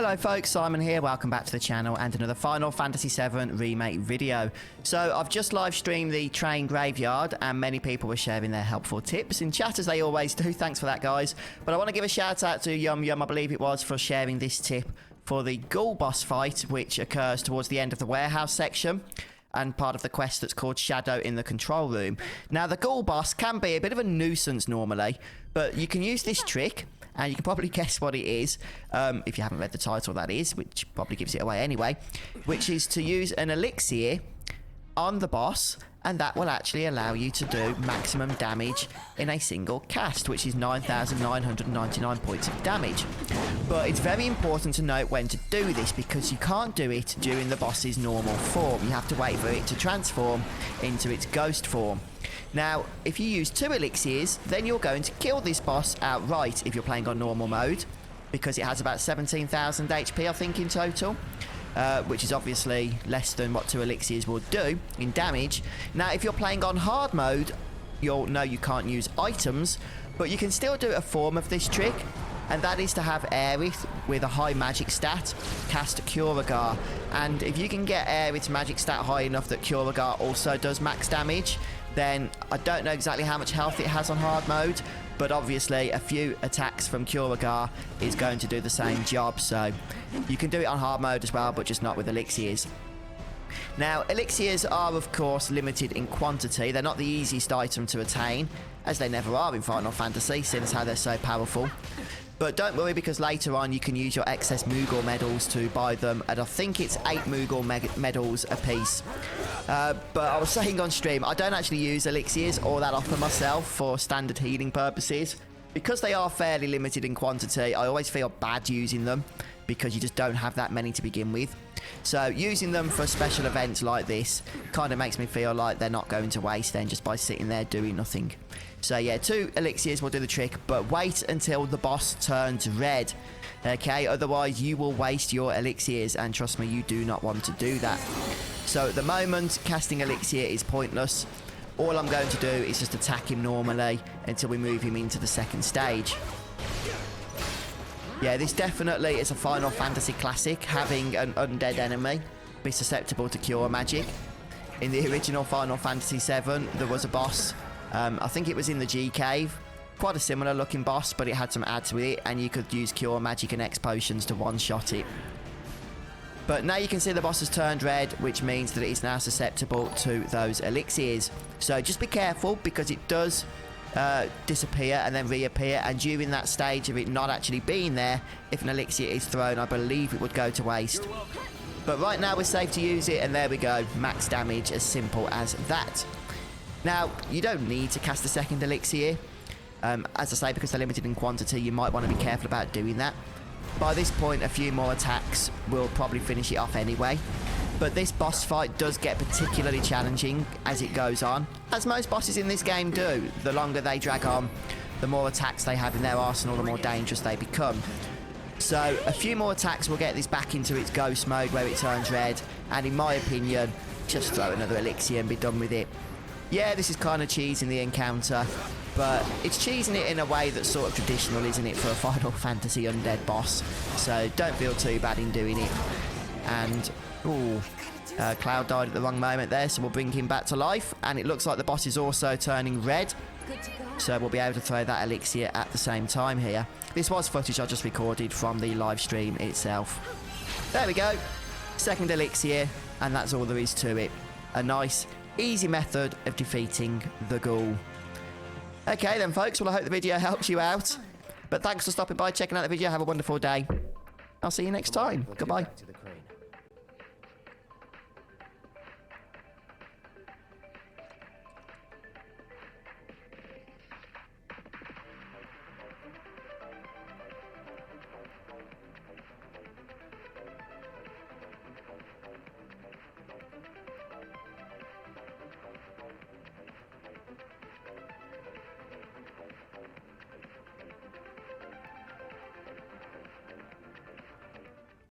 Hello folks, Simon here, welcome back to the channel and another Final Fantasy VII Remake video. So I've just live streamed the train graveyard and many people were sharing their helpful tips in chat as they always do, thanks for that guys. But I want to give a shout out to Yum Yum, I believe it was, for sharing this tip for the Ghoul boss fight which occurs towards the end of the warehouse section and part of the quest that's called Shadow in the Control Room. Now the Ghoul boss can be a bit of a nuisance normally, but you can use this trick. And you can probably guess what it is, if you haven't read the title that is, which probably gives it away anyway, which is to use an elixir on the boss, and that will actually allow you to do maximum damage in a single cast, which is 9,999 points of damage. But it's very important to note when to do this, because you can't do it during the boss's normal form. You have to wait for it to transform into its ghost form. Now, if you use 2 elixirs, then you're going to kill this boss outright if you're playing on normal mode, because it has about 17,000 HP, I think, in total, which is obviously less than what 2 elixirs will do in damage. Now, if you're playing on hard mode, you'll know you can't use items, but you can still do a form of this trick, and that is to have Aerith with a high magic stat cast Curagar. And if you can get Aerith's magic stat high enough that Curagar also does max damage, then I don't know exactly how much health it has on hard mode, but obviously a few attacks from Curagar is going to do the same job, so you can do it on hard mode as well, but just not with elixirs. Now, elixirs are of course limited in quantity. They're not the easiest item to attain, as they never are in Final Fantasy, since how they're so powerful. But don't worry, because later on you can use your excess Moogle medals to buy them, and I think it's 8 Moogle medals a piece. But I was saying on stream, I don't actually use elixirs all that often myself for standard healing purposes. Because they are fairly limited in quantity, I always feel bad using them, because you just don't have that many to begin with. So using them for special events like this kind of makes me feel like they're not going to waste then just by sitting there doing nothing. So yeah, 2 elixirs will do the trick, but wait until the boss turns red. Okay, otherwise you will waste your elixirs, and trust me, you do not want to do that. So at the moment, casting elixir is pointless. All I'm going to do is just attack him normally until we move him into the second stage. Yeah, this definitely is a Final Fantasy classic, having an undead enemy be susceptible to cure magic. In the original Final Fantasy VII, there was a boss, I think it was in the G Cave, quite a similar looking boss, but it had some adds with it, and you could use cure magic and X potions to one-shot it. But now you can see the boss has turned red, which means that it is now susceptible to those elixirs. So just be careful, because it does disappear and then reappear, and during that stage of it not actually being there, if an elixir is thrown, I believe it would go to waste. But right now we're safe to use it, and there we go, max damage, as simple as that. Now, you don't need to cast a second elixir. As I say, because they're limited in quantity, you might want to be careful about doing that. By this point, a few more attacks will probably finish it off anyway. But this boss fight does get particularly challenging as it goes on, as most bosses in this game do. The longer they drag on, the more attacks they have in their arsenal, the more dangerous they become. So a few more attacks will get this back into its ghost mode where it turns red, and in my opinion, just throw another elixir and be done with it. Yeah, this is kind of cheesing the encounter, but it's cheesing it in a way that's sort of traditional, isn't it, for a Final Fantasy undead boss? So don't feel too bad in doing it. And, ooh, Cloud died at the wrong moment there, so we'll bring him back to life. And it looks like the boss is also turning red, so we'll be able to throw that elixir at the same time here. This was footage I just recorded from the live stream itself. There we go, second elixir, and that's all there is to it. A nice, easy method of defeating the Ghoul. Okay then folks, well I hope the video helps you out. But thanks for stopping by, checking out the video, have a wonderful day. I'll see you next time. Goodbye.